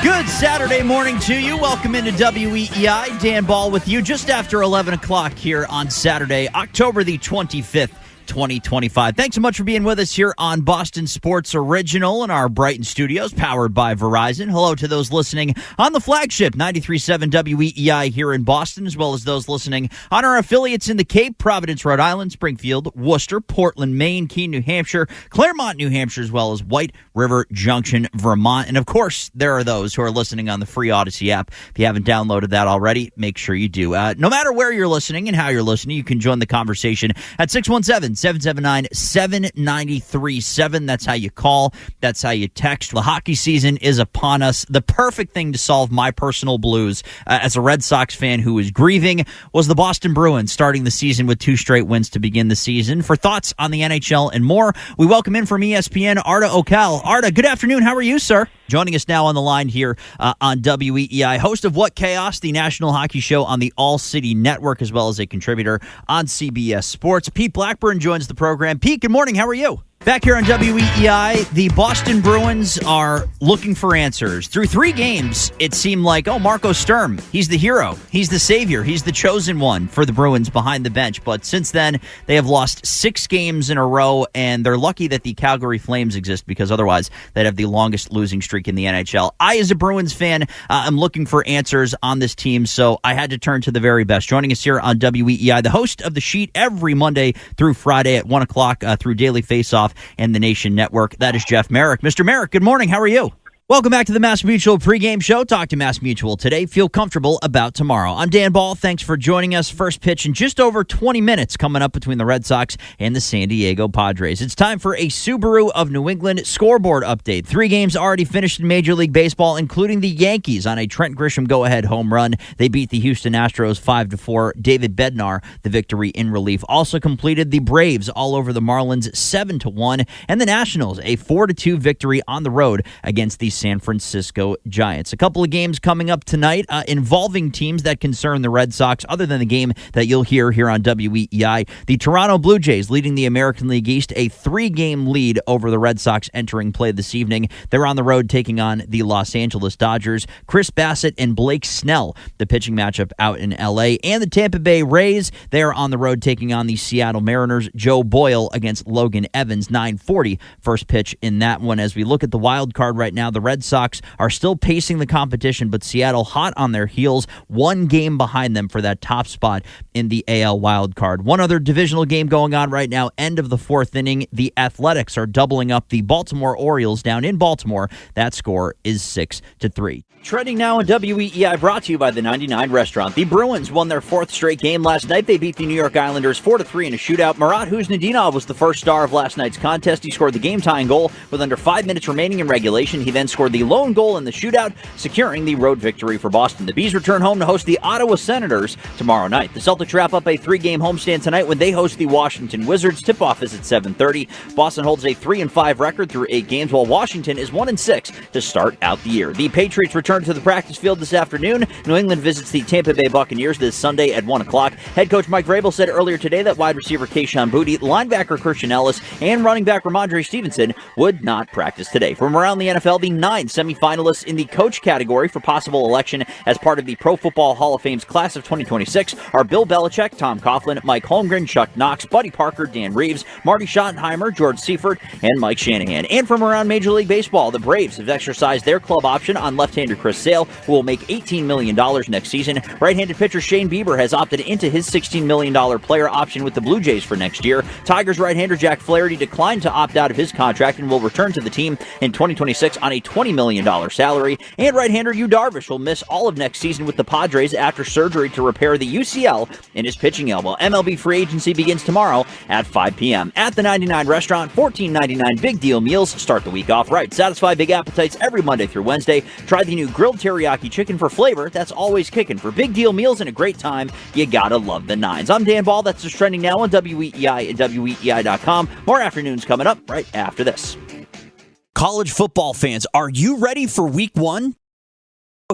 Good Saturday morning to you. Welcome into WEEI. Dan Bahl with you just after 11 o'clock here on Saturday, October the 25th. 2025. Thanks so much for being with us here on Boston Sports Original in our Brighton studios, powered by Verizon. Hello to those listening on the flagship 93.7 WEEI here in Boston, as well as those listening on our affiliates in the Cape, Providence, Rhode Island, Springfield, Worcester, Portland, Maine, Keene, New Hampshire, Claremont, New Hampshire, as well as White River Junction, Vermont. And of course, there are those who are listening on the free Odyssey app. If you haven't downloaded that already, make sure you do. No matter where you're listening and how you're listening, you can join the conversation at 617-779-7937. That's how you call. That's how you text. The hockey season is upon us. The perfect thing to solve my personal blues as a Red Sox fan who is grieving was the Boston Bruins starting the season with 2 straight wins to begin the season. For thoughts on the NHL and more, we welcome in from ESPN, Arda Okal. Arda, good afternoon. How are you, sir? Joining us now on the line here on WEEI, host of What Chaos, the national hockey show on the All City Network, as well as a contributor on CBS Sports. Pete Blackburn joins the program. Pete, good morning. How are you? Back here on WEEI, the Boston Bruins are looking for answers. Through 3 games, it seemed like, Marco Sturm, he's the hero. He's the savior. He's the chosen one for the Bruins behind the bench. But since then, they have lost 6 games in a row, and they're lucky that the Calgary Flames exist because otherwise they'd have the longest losing streak in the NHL. I, as a Bruins fan, am looking for answers on this team, so I had to turn to the very best. Joining us here on WEEI, the host of The Sheet every Monday through Friday at 1 o'clock through Daily Faceoff and the Nation Network. That is Jeff Merrick. Mr. Merrick, good morning. How are you? Welcome back to the Mass Mutual pregame show. Talk to Mass Mutual today. Feel comfortable about tomorrow. I'm Dan Bahl. Thanks for joining us. First pitch in just over 20 minutes coming up between the Red Sox and the San Diego Padres. It's time for a Subaru of New England scoreboard update. 3 games already finished in Major League Baseball, including the Yankees on a Trent Grisham go-ahead home run. They beat the Houston Astros 5-4. David Bednar, the victory in relief. Also completed the Braves all over the Marlins 7-1. And the Nationals, a 4-2 victory on the road against the San Francisco Giants. A couple of games coming up tonight involving teams that concern the Red Sox, other than the game that you'll hear here on WEEI. The Toronto Blue Jays leading the American League East, a 3-game lead over the Red Sox entering play this evening. They're on the road taking on the Los Angeles Dodgers. Chris Bassett and Blake Snell, the pitching matchup out in L.A. And the Tampa Bay Rays, they are on the road taking on the Seattle Mariners. Joe Boyle against Logan Evans, 9:40 first pitch in that one. As we look at the wild card right now, the Red Sox are still pacing the competition, but Seattle hot on their heels, 1 game behind them for that top spot in the AL wild card. One other divisional game going on right now, end of the 4th inning. The Athletics are doubling up the Baltimore Orioles down in Baltimore. That score is 6-3. Trending now on WEEI, brought to you by the 99 Restaurant. The Bruins won their 4th straight game last night. They beat the New York Islanders 4-3 in a shootout. Murat Huznadinov was the first star of last night's contest. He scored the game-tying goal with under 5 minutes remaining in regulation. He then scored the lone goal in the shootout, securing the road victory for Boston. The Bees return home to host the Ottawa Senators tomorrow night. The Celtics wrap up a 3-game homestand tonight when they host the Washington Wizards. Tip-off is at 7:30. Boston holds a 3-5 record through 8 games, while Washington is 1-6 to start out the year. The Patriots return to the practice field this afternoon. New England visits the Tampa Bay Buccaneers this Sunday at 1 o'clock. Head coach Mike Vrabel said earlier today that wide receiver Kayshon Boutte, linebacker Christian Ellis, and running back Ramondre Stevenson would not practice today. From around the NFL, the 9 semifinalists in the coach category for possible election as part of the Pro Football Hall of Fame's class of 2026 are Bill Belichick, Tom Coughlin, Mike Holmgren, Chuck Knox, Buddy Parker, Dan Reeves, Marty Schottenheimer, George Seifert, and Mike Shanahan. And from around Major League Baseball, the Braves have exercised their club option on left-hander Chris Sale, who will make $18 million next season. Right-handed pitcher Shane Bieber has opted into his $16 million player option with the Blue Jays for next year. Tigers right-hander Jack Flaherty declined to opt out of his contract and will return to the team in 2026 on a $20 million salary. And right-hander Yu Darvish will miss all of next season with the Padres after surgery to repair the UCL in his pitching elbow. MLB free agency begins tomorrow at 5 p.m. At the 99 Restaurant, $14.99 big deal meals start the week off right. Satisfy big appetites every Monday through Wednesday. Try the new grilled teriyaki chicken for flavor that's always kicking. For big deal meals and a great time, you gotta love the Nines. I'm Dan Bahl. That's just trending now on WEEI and WEEI.com. More afternoons coming up right after this. College football fans, are you ready for week 1?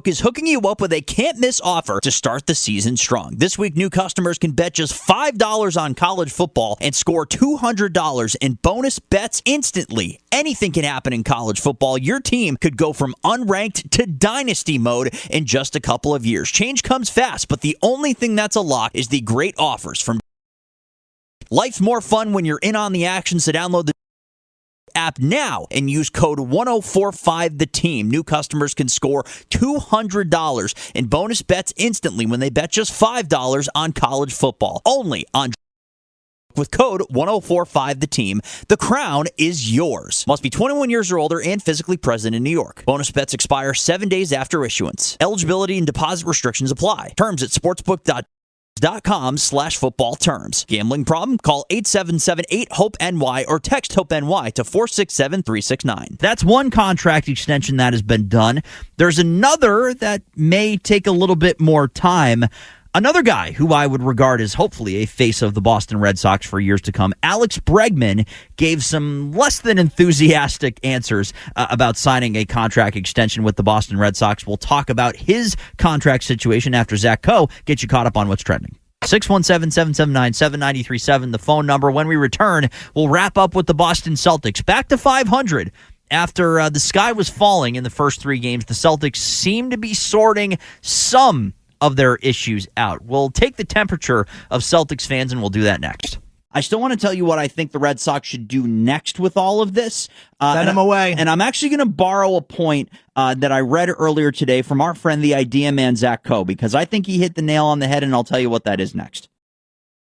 is hooking you up with a can't-miss offer to start the season strong. This week, new customers can bet just $5 on college football and score $200 in bonus bets instantly. Anything can happen in college football. Your team could go from unranked to dynasty mode in just a couple of years. Change comes fast, but the only thing that's a lock is the great offers from Life's more fun when you're in on the action, so download the app now and use code 1045TheTeam. New customers can score $200 in bonus bets instantly when they bet just $5 on college football. Only on with code 1045TheTeam. The crown is yours. Must be 21 years or older and physically present in New York. Bonus bets expire 7 days after issuance. Eligibility and deposit restrictions apply. Terms at sportsbook.com/football terms. Gambling problem? Call 877-8-HOPE-NY or text HOPE-NY to 467-369. That's one contract extension that has been done. There's another that may take a little bit more time. Another guy who I would regard as hopefully a face of the Boston Red Sox for years to come, Alex Bregman, gave some less than enthusiastic answers about signing a contract extension with the Boston Red Sox. We'll talk about his contract situation after Zach Coe gets you caught up on what's trending. 617-779-7937, the phone number. When we return, we'll wrap up with the Boston Celtics. Back to 500. After the sky was falling in the first 3 games, the Celtics seem to be sorting some of their issues out. We'll take the temperature of Celtics fans, and we'll do that next. I still want to tell you what I think the Red Sox should do next with all of this. Send them away. And I'm actually going to borrow a point that I read earlier today from our friend, the idea man, Zach Coe, because I think he hit the nail on the head, and I'll tell you what that is next.